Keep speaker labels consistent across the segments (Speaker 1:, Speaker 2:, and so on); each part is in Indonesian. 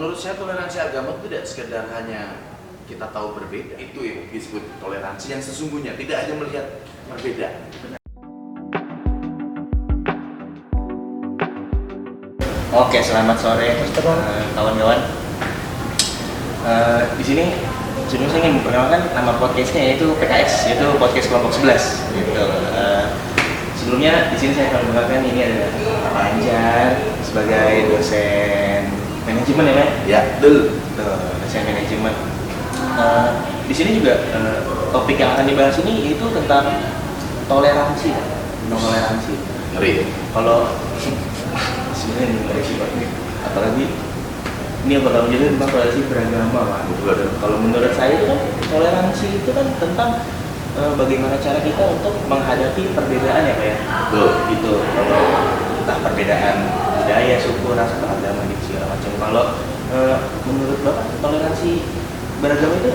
Speaker 1: Menurut saya toleransi agama tidak sekedar hanya kita tahu berbeda. Itu yang disebut toleransi yang sesungguhnya, tidak hanya melihat berbeda.
Speaker 2: Oke, selamat sore kawan-kawan. Di sini sebelumnya saya ingin memperkenalkan nama podcastnya, yaitu PKS, yaitu podcast kelompok 11. Gitu. Sebelumnya di sini saya akan memperkenalkan ini adalah Pak Anjar sebagai dosen manajemen ya, Pak?
Speaker 1: Ya, betul.
Speaker 2: Dosen manajemen. Di sini juga topik yang akan dibahas ini yaitu tentang toleransi, tentang toleransi.
Speaker 1: Ngeri.
Speaker 2: Kalau sebenarnya ini dari sifat ini, apalagi ini yang bakal menjadi tentang toleransi beragama, Pak. Kalau menurut saya itu kan toleransi itu kan tentang bagaimana cara kita untuk menghadapi perbedaan ya, Pak ya.
Speaker 1: Betul.
Speaker 2: Gitu. Kalau entah perbedaan budaya, suku, ras, atau agama gitu segala macam. Kalau menurut Bapak toleransi beragama itu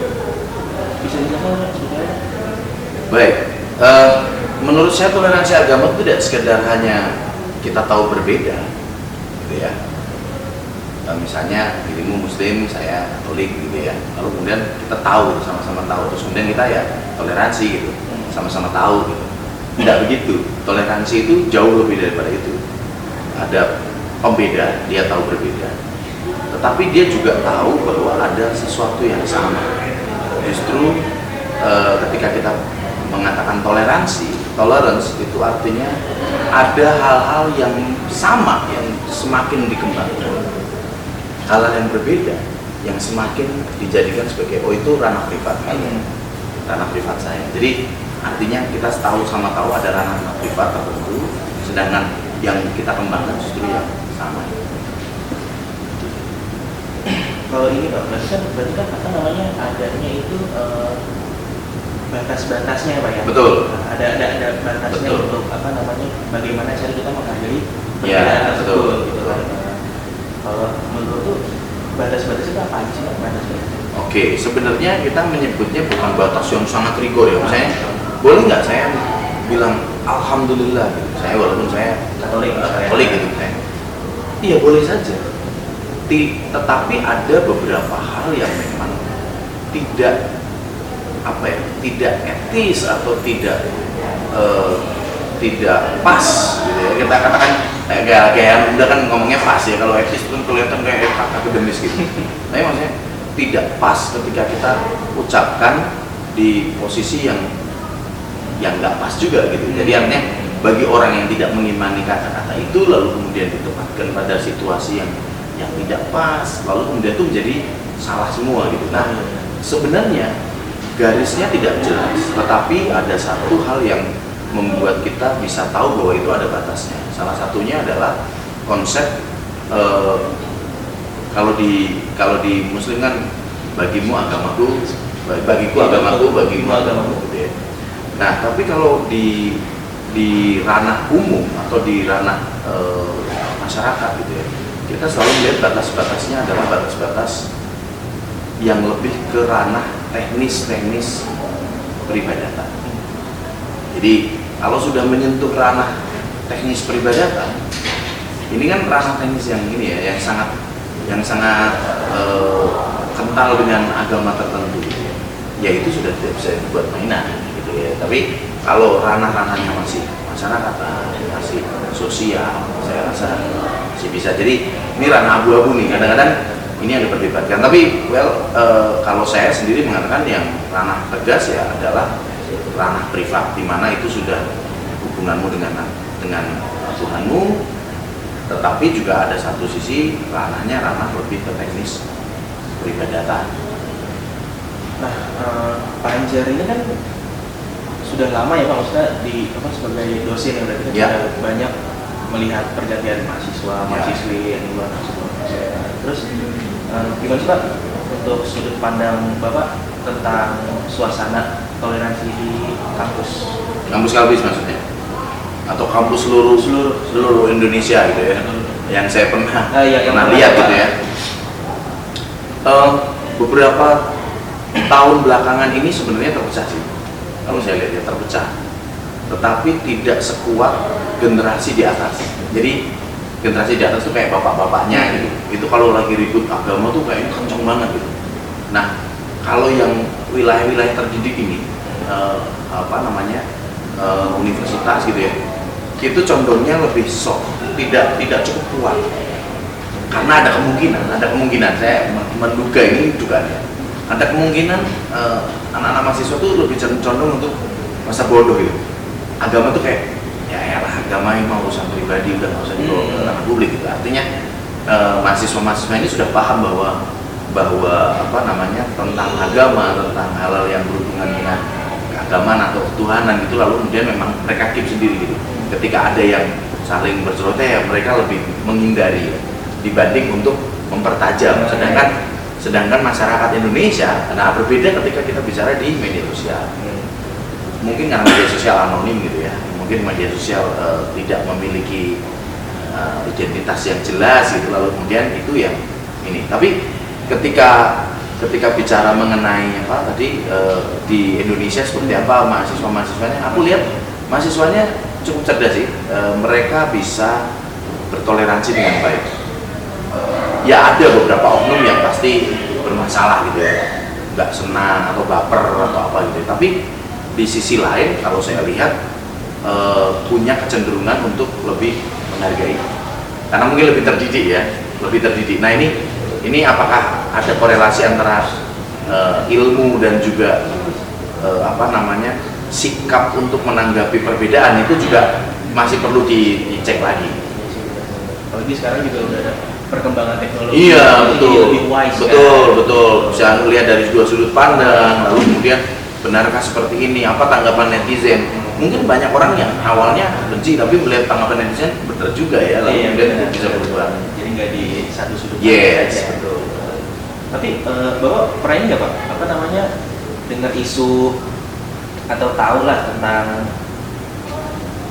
Speaker 2: bisa dijelaskan seperti apa?
Speaker 1: Baik. Menurut saya toleransi agama itu tidak sekedar hanya kita tahu berbeda, gitu ya. Misalnya dirimu Muslim, saya Katolik, gitu ya. Lalu kemudian kita tahu, sama-sama tahu, terus kemudian kita ya toleransi gitu, sama-sama tahu gitu. Tidak begitu. Toleransi itu jauh lebih daripada itu. Ada pembeda, dia tahu berbeda, tetapi dia juga tahu bahwa ada sesuatu yang sama. Justru ketika kita mengatakan toleransi, tolerance itu artinya ada hal-hal yang sama yang semakin dikembangkan, hal-hal yang berbeda yang semakin dijadikan sebagai itu ranah privat saya, ranah privat saya. Jadi artinya kita tahu sama tahu ada ranah privat tertentu, sedangkan yang kita kembangkan justru yang sama.
Speaker 2: Kalau ini Pak, berarti kan apa namanya adanya itu batas-batasnya Pak ya?
Speaker 1: Betul.
Speaker 2: Ada batasnya.
Speaker 1: Betul.
Speaker 2: Untuk apa namanya bagaimana cara kita menghargai
Speaker 1: Ya,
Speaker 2: perbedaan tersebut
Speaker 1: betul.
Speaker 2: gitu kan. Kalau menurut tuh batas-batas itu apa aja sih Pak? Batas-batas?
Speaker 1: Oke, sebenarnya kita menyebutnya bukan batas yang sangat rigor ya. Misalnya, boleh nggak saya bilang alhamdulillah gitu. Saya walaupun saya Katolik gitu saya. Iya boleh saja. Tetapi ada beberapa hal yang memang tidak tidak etis atau tidak pas gitu ya. Kita katakan kayak udah kan ngomongnya pas ya, kalau etis itu kan kelihatan kayak akademis gitu. Tapi maksudnya tidak pas ketika kita ucapkan di posisi yang nggak pas juga gitu. Jadi artinya bagi orang yang tidak mengimani kata-kata itu lalu kemudian ditempatkan pada situasi yang tidak pas, lalu kemudian itu menjadi salah semua gitu. Nah, sebenarnya garisnya tidak jelas, tetapi ada satu hal yang membuat kita bisa tahu bahwa itu ada batasnya. Salah satunya adalah konsep kalau di Muslim kan bagimu agamaku, bagiku agamaku, bagimu agamamu gitu ya. Nah, tapi kalau di ranah umum atau di ranah masyarakat gitu ya, kita selalu melihat batas-batasnya adalah batas-batas yang lebih ke ranah teknis peribadatan. Jadi kalau sudah menyentuh ranah teknis peribadatan, ini kan ranah teknis yang ini ya, yang sangat kental dengan agama tertentu, gitu ya. Ya itu sudah tidak bisa dibuat mainan, gitu ya. Tapi kalau ranah-ranahnya masih masyarakat, masih sosial, saya rasa masih bisa. Jadi ini ranah abu-abu nih. Kadang-kadang ini yang diperdebatkan. Tapi kalau saya sendiri mengatakan yang ranah tegas ya adalah ranah privat, di mana itu sudah hubunganmu dengan Tuhanmu, tetapi juga ada satu sisi ranahnya ranah lebih ke teknis peribadatan.
Speaker 2: Nah, Pak Anjar ini kan sudah lama ya Pak, maksudnya sebagai dosen yang berarti
Speaker 1: Ya.
Speaker 2: sudah banyak melihat pergantian mahasiswi yang luar terus gimana sih Pak untuk sudut pandang Bapak tentang suasana toleransi di kampus
Speaker 1: Kalbis maksudnya? Atau kampus seluruh Indonesia gitu ya? Yang saya pernah lihat gitu ya. Beberapa tahun belakangan ini sebenarnya terpecah sih. Kalau saya lihat ya terpecah. Tetapi tidak sekuat generasi di atas. Jadi generasi di atas tuh kayak bapak-bapaknya gitu. Itu kalau lagi ribut agama tuh kayaknya kenceng banget gitu. Nah, kalau yang wilayah-wilayah terdidik ini universitas gitu ya, itu condongnya lebih soft, tidak cukup kuat. Karena ada kemungkinan saya menduga ini juga ada kemungkinan anak-anak mahasiswa tuh lebih condong untuk masa bodoh gitu. Agama tuh kayak ya lah, agama ini mau urusan pribadi, udah nggak usah dibawa ke ranah publik gitu. Artinya mahasiswa-mahasiswa ini sudah paham bahwa tentang agama, tentang hal-hal yang berhubungan dengan keagamaan atau ketuhanan gitu, lalu kemudian memang mereka keep sendiri gitu. Ketika ada yang saling berceloteh ya mereka lebih menghindari ya, dibanding untuk mempertajam. Sedangkan masyarakat Indonesia, nah berbeda ketika kita bicara di media sosial. Mungkin karena media sosial anonim gitu ya, mungkin media sosial tidak memiliki identitas yang jelas gitu, lalu kemudian itu yang ini. Tapi ketika bicara mengenai di Indonesia seperti apa mahasiswanya, aku lihat mahasiswanya cukup cerdas sih. Mereka bisa bertoleransi dengan baik. Ya ada beberapa oknum yang pasti bermasalah gitu ya, nggak senang atau baper atau apa gitu. Tapi di sisi lain kalau saya lihat punya kecenderungan untuk lebih menghargai, karena mungkin lebih terdidik. Nah ini apakah ada korelasi antara ilmu dan juga sikap untuk menanggapi perbedaan, itu juga masih perlu dicek lagi.
Speaker 2: Apalagi sekarang juga udah ada perkembangan teknologi.
Speaker 1: Iya, betul.
Speaker 2: Lebih wise,
Speaker 1: Betul. Bisa lihat dari dua sudut pandang, lalu kemudian benarkah seperti ini? Apa tanggapan netizen? Mungkin banyak orang yang awalnya benci, tapi melihat tanggapan netizen benar juga ya, lalu kemudian itu bisa berubah.
Speaker 2: Jadi nggak di satu sudut pandang.
Speaker 1: Yes, betul.
Speaker 2: Tapi Bapak pernah ini nggak Pak? Dengar isu atau tahu lah tentang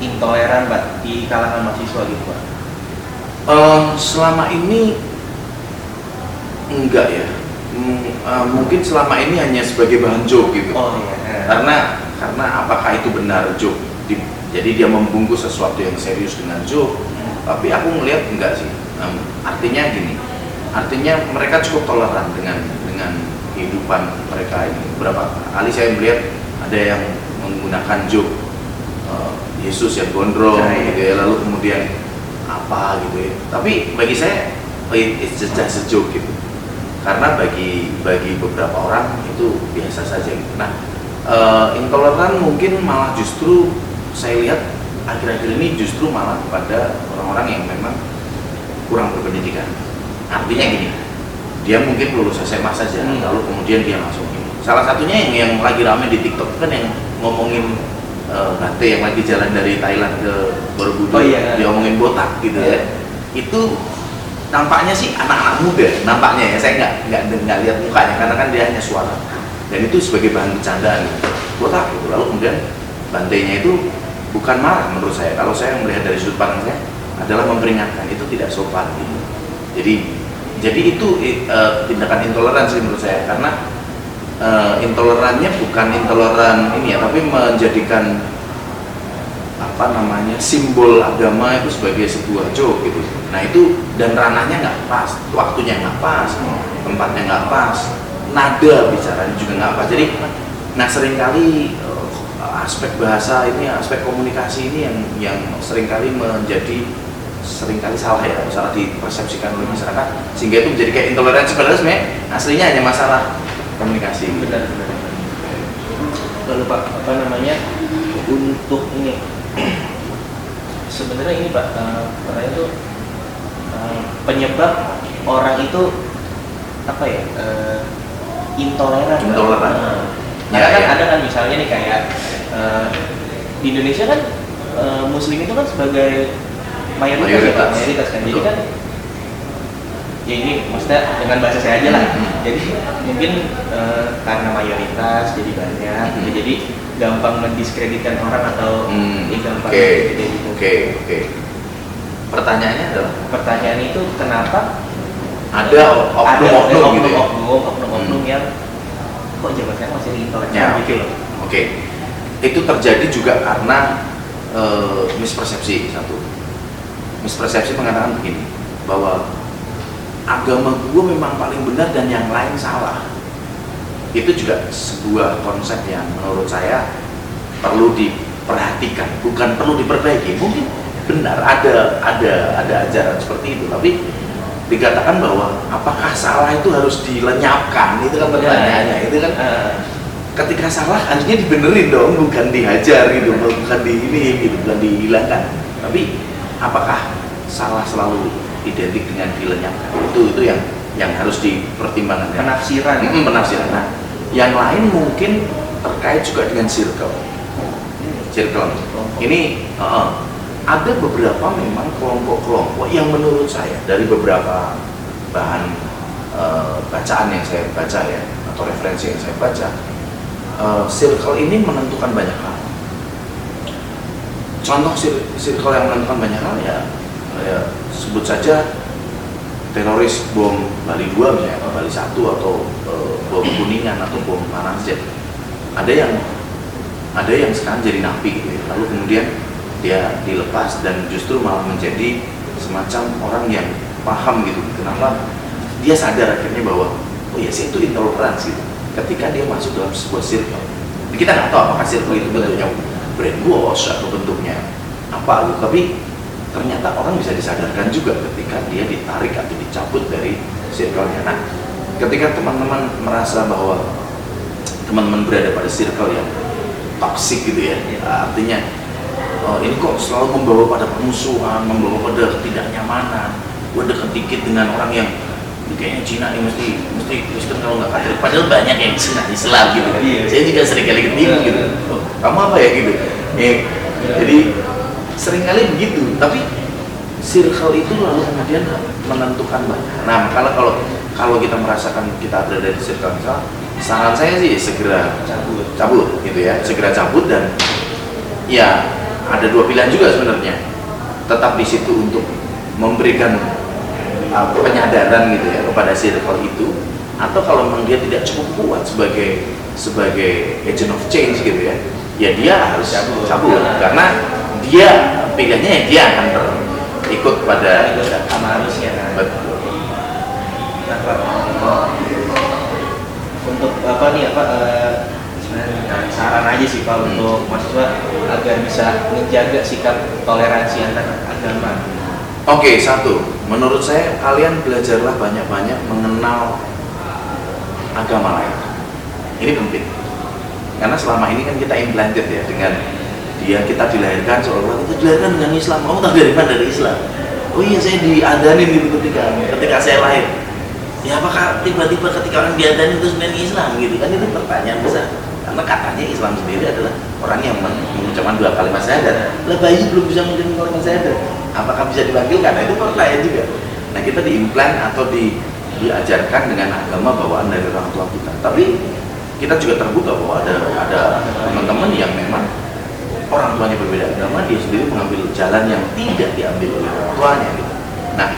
Speaker 2: intoleran Pak di kalangan mahasiswa gitu Pak?
Speaker 1: Selama ini enggak ya. Mungkin selama ini hanya sebagai bahan joke gitu.
Speaker 2: Oh iya.
Speaker 1: Karena apakah itu benar joke? Jadi dia membungkus sesuatu yang serius dengan joke. Tapi aku melihat enggak sih. Artinya gini. Artinya mereka cukup toleran dengan kehidupan mereka ini. Beberapa kali saya melihat ada yang menggunakan joke Yesus yang gondrong gitu ya, lalu kemudian apa gitu ya. Tapi bagi saya it's just a joke gitu. Karena bagi beberapa orang itu biasa saja gitu. Nah, intoleran mungkin malah justru saya lihat akhir-akhir ini justru malah kepada orang-orang yang memang kurang berpendidikan. Artinya gini, dia mungkin lulus SMA saja, lalu kemudian dia langsung ini. Salah satunya yang lagi ramai di TikTok kan yang ngomongin Bate yang lagi jalan dari Thailand ke Borobudur, dia ngomongin botak gitu ya. Itu nampaknya sih anak-anak muda, nampaknya ya, saya nggak lihat mukanya karena kan dia hanya suara. Dan itu sebagai bahan bercandaan botak gitu. Lalu kemudian Bantenya itu bukan marah menurut saya. Kalau saya melihat dari sudut pandang saya adalah memperingatkan, itu tidak sopan gitu. Jadi itu tindakan intoleransi menurut saya, karena intolerannya bukan intoleran ini ya, tapi menjadikan simbol agama itu sebagai sebuah joke gitu. Nah itu, dan ranahnya nggak pas, waktunya nggak pas, tempatnya nggak pas, nada bicaranya juga nggak pas. Jadi seringkali aspek bahasa ini, aspek komunikasi ini yang seringkali salah ya, salah dipersepsikan oleh masyarakat, sehingga itu menjadi kayak intoleransi, padahal sebenarnya aslinya hanya masalah komunikasi.
Speaker 2: Benar. Lalu Pak, untuk ini sebenarnya ini Pak, katanya itu penyebab orang itu intoleran. Karena kan ada kan misalnya nih kayak di Indonesia kan Muslim itu kan sebagai mayoritas kan. Jadi kan ya ini maksudnya dengan bahasa saya aja lah. Jadi mungkin karena mayoritas jadi banyak, jadi gampang mendiskreditkan orang atau gampang gitu.
Speaker 1: Oke. Pertanyaannya adalah?
Speaker 2: Pertanyaan itu kenapa
Speaker 1: ada
Speaker 2: oknum yang kok zaman sekarang masih intoleran gitu loh.
Speaker 1: Oke. Itu terjadi juga karena mispersepsi satu. mispersepsi mengatakan begini, bahwa agama gue memang paling benar dan yang lain salah. Itu juga sebuah konsep yang menurut saya perlu diperhatikan, bukan perlu diperbaiki. Mungkin benar ada ajaran seperti itu, tapi dikatakan bahwa apakah salah itu harus dilenyapkan, itu kan pertanyaannya. Itu kan ketika salah harusnya dibenerin dong, bukan dihajar gitu, bukan di ini gitu, bukan dihilangkan. Tapi apakah salah selalu identik dengan dilenyapkan? Itu yang harus dipertimbangkan.
Speaker 2: Penafsiran.
Speaker 1: Penafsiran. Nah, yang lain mungkin terkait juga dengan circle. Ini ada beberapa memang kelompok-kelompok yang menurut saya dari beberapa bahan bacaan yang saya baca ya, atau referensi yang saya baca, circle ini menentukan banyak hal. Contoh circle yang menentukan banyak hal ya sebut saja teroris bom Bali 2 misalnya, atau Bali 1 atau bom Kuningan atau bom mana saja. Ada yang sekarang jadi napi gitu ya. Lalu kemudian dia dilepas dan justru malah menjadi semacam orang yang paham gitu. Kenapa? Dia sadar akhirnya bahwa oh ya saya itu intoleransi gitu. Ketika dia masuk dalam sebuah circle. Kita nggak tahu apakah circle itu bentuknya brainwash atau bentuknya apa gitu. Tapi ternyata orang bisa disadarkan juga ketika dia ditarik atau dicabut dari circle-nya. Nah, ketika teman-teman merasa bahwa teman-teman berada pada circle yang toksik gitu ya, artinya ini kok selalu membawa pada permusuhan, membawa pada ketidaknyamanan. Gue deket dikit dengan orang yang kayaknya Cina ini mesti Kristen kalau nggak Katolik, padahal banyak yang Cina Islam gitu. Saya juga sering kali ketemu gitu. Oh, kamu apa ya gitu? Jadi seringkali begitu. Tapi circle itu lalu kemudian menentukan banyak. Nah, kalau kita merasakan kita berada di circle misal, saran saya sih segera cabut gitu ya, segera cabut. Dan ya ada dua pilihan juga sebenarnya, tetap di situ untuk memberikan penyadaran gitu ya kepada circle itu, atau kalau memang dia tidak cukup kuat sebagai agent of change gitu ya dia harus cabut karena dia pilihannya ya dia akan ikut pada
Speaker 2: harusnya.
Speaker 1: Betul.
Speaker 2: Untuk sebenarnya saran aja sih Pak untuk mahasiswa agar bisa menjaga sikap toleransi antar agama.
Speaker 1: Oke, satu, menurut saya kalian belajarlah banyak-banyak mengenal agama lain. Ini penting, karena selama ini kan kita implanted ya dengan kita dilahirkan seolah-olah kita dilahirkan dengan Islam. Kamu tahu dari mana? Dari Islam. Oh iya, saya diadanin gitu ketika saya lahir. Ya apakah tiba-tiba ketika orang diadanin itu sebenarnya Islam gitu kan? Itu pertanyaan besar. Karena katanya Islam sendiri adalah orang yang mengucapkan 2 kalimat syahadat. Lah bayi belum bisa mengucapkan kalimat syahadat, apakah bisa diwakilkan? Nah, itu pertanyaan juga. Nah, kita diimplan atau diajarkan dengan agama bawaan dari orang tua kita. Tapi kita juga terbuka bahwa ada teman-teman yang memang orang tuanya berbeda agama, dia sendiri mengambil jalan yang tidak diambil oleh orang tuanya gitu. Nah,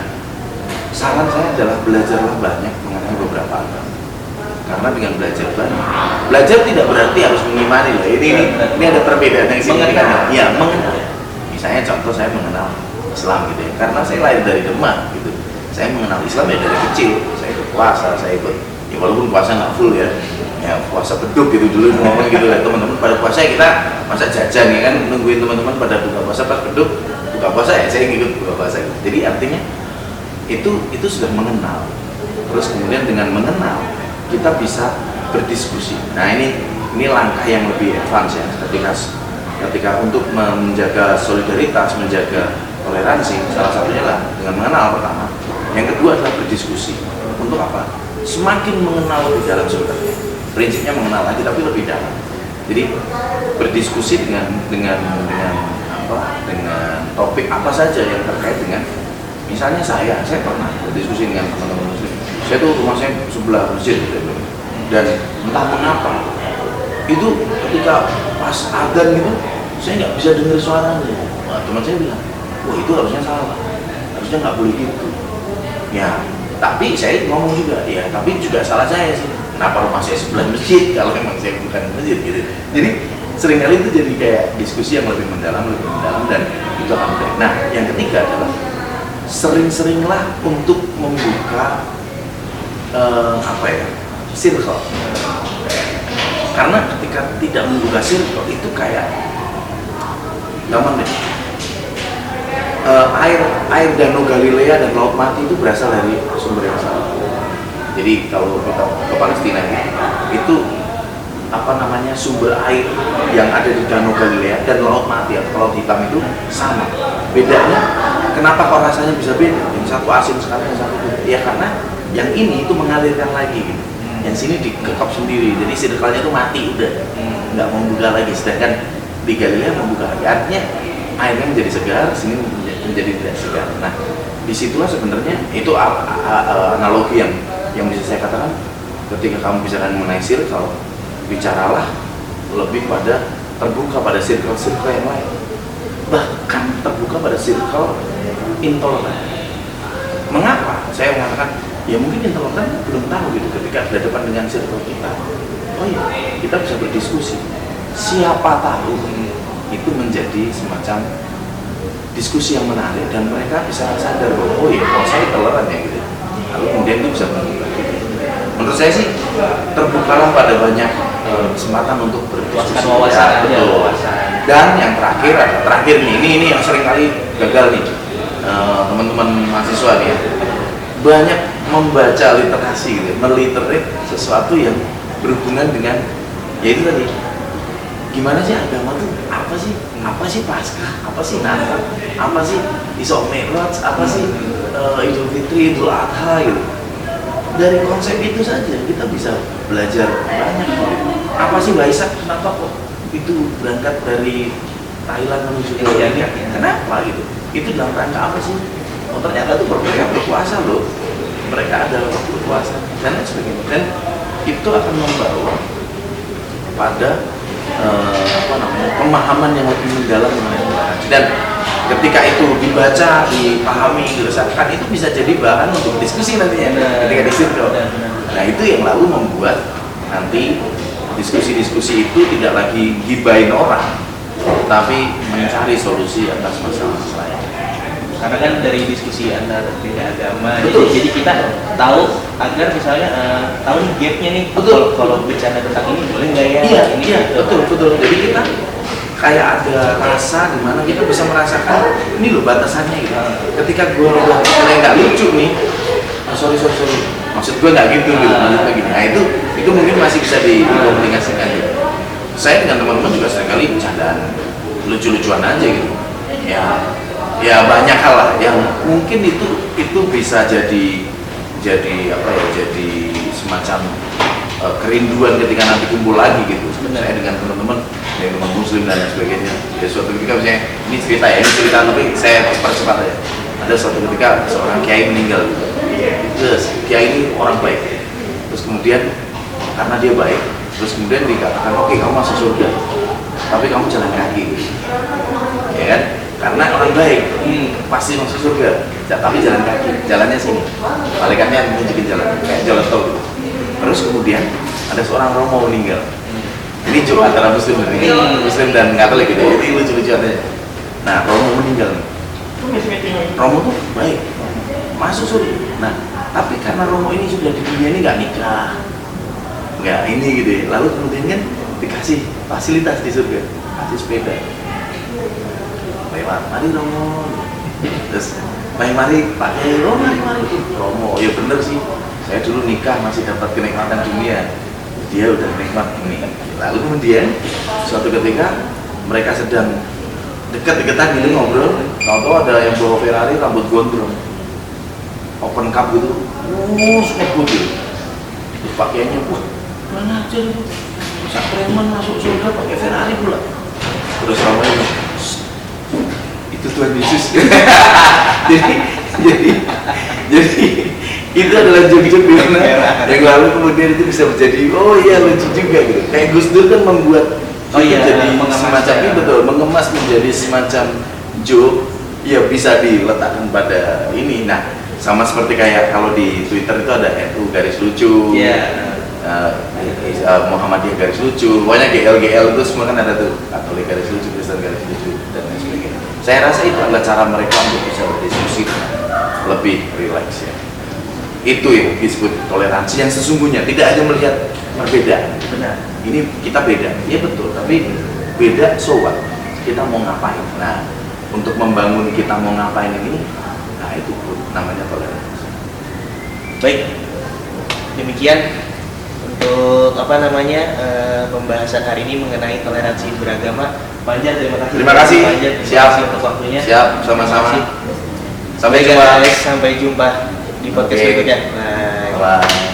Speaker 1: saran saya adalah belajarlah banyak mengenai beberapa agama. Karena dengan belajar banyak, belajar tidak berarti harus mengimani loh. Ini ada perbedaan yang signifikan. Ya, mengenal. Misalnya contoh saya mengenal Islam gitu ya, karena saya lahir dari Demak gitu. Saya mengenal Islam ya dari kecil. Saya ikut puasa, saya ikut ya walaupun puasa nggak full ya puasa beduk gitu dulu ngomong gitu kan. Teman-teman pada puasa ya kita masa jajan ya kan, nungguin teman-teman pada buka puasa, pas beduk buka puasa ya saya ikut buka puasa gitu. Jadi artinya itu sudah mengenal. Terus kemudian dengan mengenal kita bisa berdiskusi. Nah, ini langkah yang lebih advance ya, ketika untuk menjaga solidaritas, menjaga toleransi, salah satunya lah dengan mengenal pertama. Yang kedua adalah berdiskusi. Untuk apa? Semakin mengenal lebih dalam sebenarnya. Prinsipnya mengenal lagi tapi lebih dalam. Jadi berdiskusi dengan topik apa saja yang terkait dengan, misalnya saya pernah berdiskusi dengan teman-teman muslim. Saya tuh rumah saya sebelah masjid gitu. Dan entah mengapa itu ketika pas adzan gitu saya nggak bisa dengar suaranya. Wah, teman saya bilang, wah itu harusnya salah, harusnya nggak boleh gitu. Ya, tapi saya ngomong juga, ya tapi juga salah saya sih. Kenapa rumah saya sebelah masjid kalau memang saya bukan masjid gitu. Jadi seringkali itu jadi kayak diskusi yang lebih mendalam dan itu akan baik. Nah, yang ketiga adalah sering-seringlah untuk membuka circle. Karena ketika tidak membuka circle itu kayak gampang deh. Air Danau Galilea dan Laut Mati itu berasal dari sumber yang sama. Jadi kalau kita ke Palestina itu sumber air yang ada di Danau Galilea dan Laut Mati atau Laut Hitam itu sama. Bedanya kenapa kok rasanya bisa beda? Yang satu asin sekali, yang satu tidak. Ya karena yang ini itu mengalirkan lagi gitu. Yang sini dikekop sendiri. Jadi circle-nya itu mati udah. Nggak mau buka lagi. Sedangkan di Galilea membuka lagi. Artinya airnya menjadi segar, sini menjadi tidak segar. Nah, disitulah sebenarnya itu analogi yang bisa saya katakan ketika kamu bicara mengenai circle, bicaralah lebih pada terbuka pada circle-circle yang lain. Bahkan terbuka pada circle intoleran. Mengapa? Saya mengatakan, ya mungkin intoleran belum tahu gitu ketika berhadapan dengan circle kita. Oh iya, kita bisa berdiskusi. Siapa tahu itu menjadi semacam diskusi yang menarik dan mereka bisa sadar bahwa oh iya, saya toleran ya gitu. Lalu kemudian itu bisa berubah. Menurut saya sih terbukalah pada banyak kesempatan untuk berdiskusi.
Speaker 2: Wawasan.
Speaker 1: Dan yang terakhir nih, ini yang sering kali gagal nih teman-teman mahasiswa nih ya. Banyak membaca literasi gitu, meliterate sesuatu yang berhubungan dengan yaitu tadi gimana sih agama tuh apa sih Paskah, apa sih Natal, apa sih Isra Mi'raj, apa sih Idul Fitri, Idul Adha gitu. Dari konsep itu saja kita bisa belajar banyak gitu. Apa sih Waisak, kenapa kok itu berangkat dari Thailand menuju ke India, kenapa gitu, itu dalam rangka apa sih? Oh ternyata tuh mereka berpuasa loh, mereka adalah berpuasa dan lain sebagainya, dan itu akan membawa pada pemahaman yang lebih mendalam mengenai Tuhan. Dan ketika itu dibaca, dipahami, dirasakan, itu bisa jadi bahan untuk diskusi nantinya ketika di circle. Nah itu yang lalu membuat nanti diskusi-diskusi itu tidak lagi gibain orang, tapi mencari solusi atas masalah-masalah yang
Speaker 2: karena kan dari diskusi antar beda agama,
Speaker 1: jadi
Speaker 2: kita tahu agar misalnya tahu nih gapnya nih, kalau bicara tentang ini boleh nggak ya?
Speaker 1: Iya, betul. Jadi kita kayak ada rasa di mana kita bisa merasakan ini loh batasannya gitu. Ketika gue udah mulai nggak lucu nih, sorry, maksud gue nggak gitu, maksudnya gini. Nah itu mungkin masih bisa dikomunikasikan gitu. Saya dengan teman-teman juga seringkali bercandaan lucu-lucuan aja gitu. Ya banyak hal lah yang mungkin itu bisa jadi semacam kerinduan ketika nanti kumpul lagi gitu. Saya dengan teman-teman muslim dan lain sebagainya. Ya suatu ketika misalnya ini cerita tapi saya percepat aja. Ada suatu ketika seorang kiai meninggal gitu. Terus kiai ini orang baik. Terus kemudian karena dia baik, terus kemudian dikatakan oke, kamu masuk surga, tapi kamu jalan kaki gitu. Ya kan? Karena orang baik pasti masuk surga, tapi jalan kaki, jalannya sini, malaikatnya menunjukin jalan, kayak jalan tol gitu. Terus kemudian ada seorang Romo meninggal. Ini joke antara muslim dan Katolik gitu, jadi lucu-lucuan aja. Nah Romo meninggal nih, Romo tuh baik, masuk surga. Nah tapi karena Romo ini sudah di dunia ini nggak nikah, nggak ini gitu ya. Lalu kemudian kan dikasih fasilitas di surga, kasih sepeda. Mari Romo, terus mari pakai mari Romo, ya bener sih, saya dulu nikah masih dapat kenikmatan dunia, dia udah nikmat ini. Lalu kemudian suatu ketika mereka sedang dekat-dekatan gitu ngobrol, tahu-tahu ada yang bawa Ferrari rambut gondrong, open cup gitu, ngebut gitu, terus pakaiannya mana aja itu, sak preman masuk surga pakai Ferrari pula. Terus Romo ini itu Tuhan Yesus. jadi itu adalah joke-joke di mana yang lalu kemudian itu bisa menjadi oh iya lucu juga gitu. Kayak Gus Dur kan membuat jadi semacam itu betul, mengemas menjadi semacam joke ya bisa diletakkan pada ini. Nah sama seperti kayak kalau di Twitter itu ada NU garis lucu, Muhammadiyah garis lucu, pokoknya GL itu semua kan ada tuh, Katolik garis lucu, Kristen garis lucu dan lain sebagainya. Saya rasa itu adalah cara mereka untuk bisa berdiskusi lebih rileks ya. Itu yang disebut toleransi yang sesungguhnya, tidak hanya melihat perbedaan.
Speaker 2: Benar.
Speaker 1: Ini kita beda, iya betul, tapi beda, so what? Kita mau ngapain? Nah, untuk membangun kita mau ngapain ini, nah itu namanya toleransi.
Speaker 2: Baik, demikian untuk pembahasan hari ini mengenai toleransi beragama. Panjar, terima kasih.
Speaker 1: Terima kasih.
Speaker 2: Panjar,
Speaker 1: Siap.
Speaker 2: kasih untuk waktunya.
Speaker 1: Siap, sama-sama.
Speaker 2: Terima kasih.
Speaker 1: Sampai jumpa.
Speaker 2: Guys, sampai jumpa di podcast
Speaker 1: Oke.
Speaker 2: berikutnya. Bye.
Speaker 1: Bye.